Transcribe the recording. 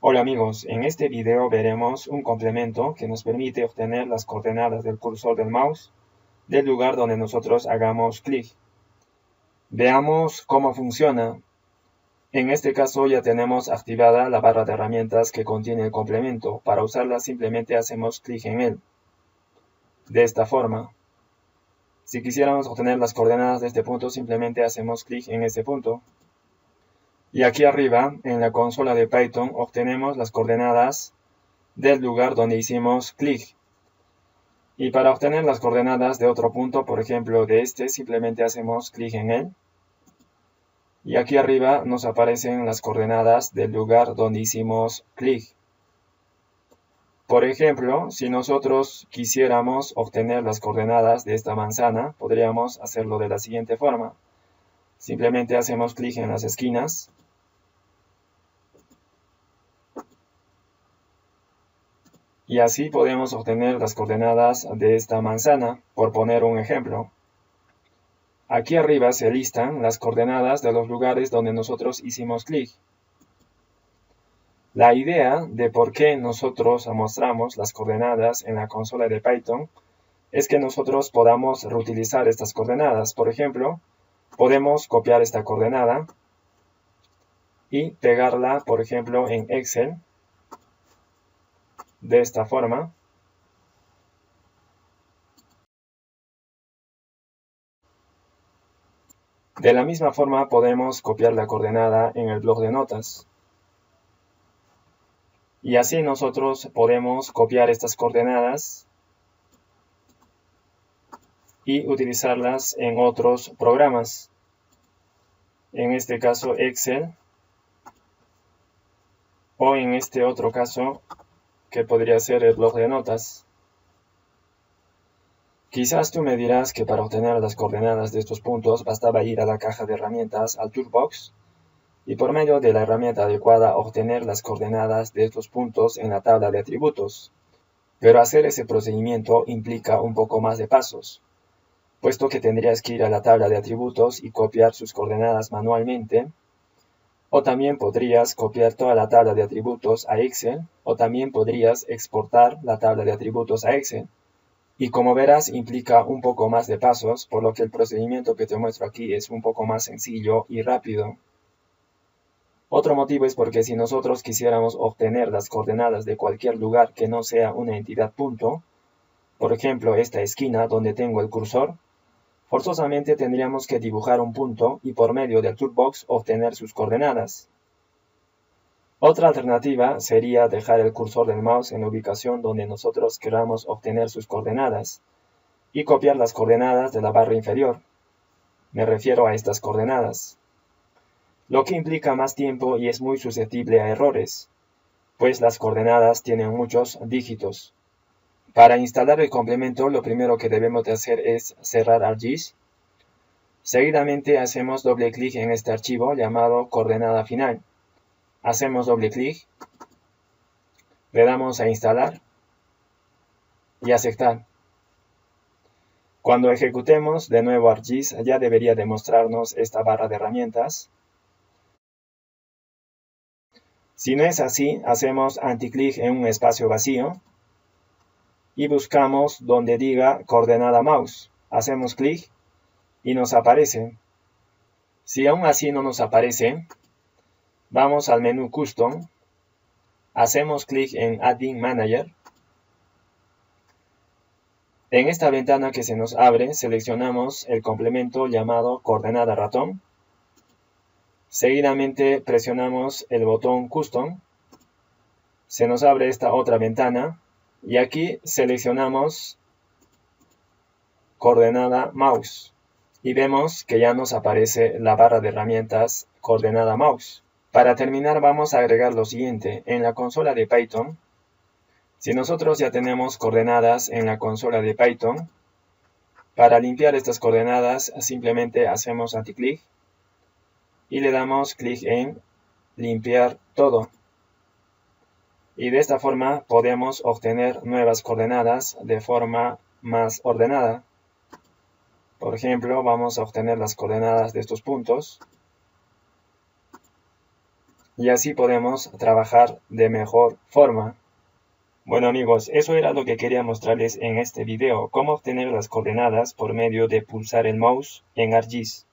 Hola amigos, en este video veremos un complemento que nos permite obtener las coordenadas del cursor del mouse del lugar donde nosotros hagamos clic. Veamos cómo funciona. En este caso ya tenemos activada la barra de herramientas que contiene el complemento. Para usarla simplemente hacemos clic en él. De esta forma. Si quisiéramos obtener las coordenadas de este punto, simplemente hacemos clic en ese punto. Y aquí arriba, en la consola de Python, obtenemos las coordenadas del lugar donde hicimos clic. Y para obtener las coordenadas de otro punto, por ejemplo de este, simplemente hacemos clic en él. Y aquí arriba nos aparecen las coordenadas del lugar donde hicimos clic. Por ejemplo, si nosotros quisiéramos obtener las coordenadas de esta manzana, podríamos hacerlo de la siguiente forma. Simplemente hacemos clic en las esquinas. Y así podemos obtener las coordenadas de esta manzana, por poner un ejemplo. Aquí arriba se listan las coordenadas de los lugares donde nosotros hicimos clic. La idea de por qué nosotros mostramos las coordenadas en la consola de Python es que nosotros podamos reutilizar estas coordenadas. Por ejemplo, podemos copiar esta coordenada y pegarla, por ejemplo, en Excel de esta forma. De la misma forma podemos copiar la coordenada en el bloc de notas. Y así nosotros podemos copiar estas coordenadas y utilizarlas en otros programas. En este caso Excel, o en este otro caso que podría ser el bloc de notas. Quizás tú me dirás que para obtener las coordenadas de estos puntos bastaba ir a la caja de herramientas, al toolbox, y por medio de la herramienta adecuada obtener las coordenadas de estos puntos en la tabla de atributos. Pero hacer ese procedimiento implica un poco más de pasos, puesto que tendrías que ir a la tabla de atributos y copiar sus coordenadas manualmente, o también podrías copiar toda la tabla de atributos a Excel, o también podrías exportar la tabla de atributos a Excel. Y como verás, implica un poco más de pasos, por lo que el procedimiento que te muestro aquí es un poco más sencillo y rápido. Otro motivo es porque si nosotros quisiéramos obtener las coordenadas de cualquier lugar que no sea una entidad punto, por ejemplo esta esquina donde tengo el cursor, forzosamente tendríamos que dibujar un punto y por medio del toolbox obtener sus coordenadas. Otra alternativa sería dejar el cursor del mouse en la ubicación donde nosotros queramos obtener sus coordenadas y copiar las coordenadas de la barra inferior. Me refiero a estas coordenadas. Lo que implica más tiempo y es muy susceptible a errores, pues las coordenadas tienen muchos dígitos. Para instalar el complemento, lo primero que debemos de hacer es cerrar ArcGIS. Seguidamente hacemos doble clic en este archivo llamado coordenada final. Hacemos doble clic, le damos a instalar y aceptar. Cuando ejecutemos de nuevo ArcGIS ya debería de mostrarnos esta barra de herramientas. Si no es así, hacemos anticlic en un espacio vacío y buscamos donde diga coordenada mouse. Hacemos clic y nos aparece. Si aún así no nos aparece, vamos al menú Custom, hacemos clic en Admin Manager. En esta ventana que se nos abre, seleccionamos el complemento llamado coordenada ratón. Seguidamente presionamos el botón Custom. Se nos abre esta otra ventana y aquí seleccionamos coordenada mouse. Y vemos que ya nos aparece la barra de herramientas coordenada mouse. Para terminar vamos a agregar lo siguiente. En la consola de Python, si nosotros ya tenemos coordenadas en la consola de Python, para limpiar estas coordenadas simplemente hacemos anticlic y le damos clic en limpiar todo. Y de esta forma podemos obtener nuevas coordenadas de forma más ordenada. Por ejemplo, vamos a obtener las coordenadas de estos puntos. y así podemos trabajar de mejor forma. Bueno amigos, eso era lo que quería mostrarles en este video, cómo obtener las coordenadas por medio de pulsar el mouse en ArcGIS.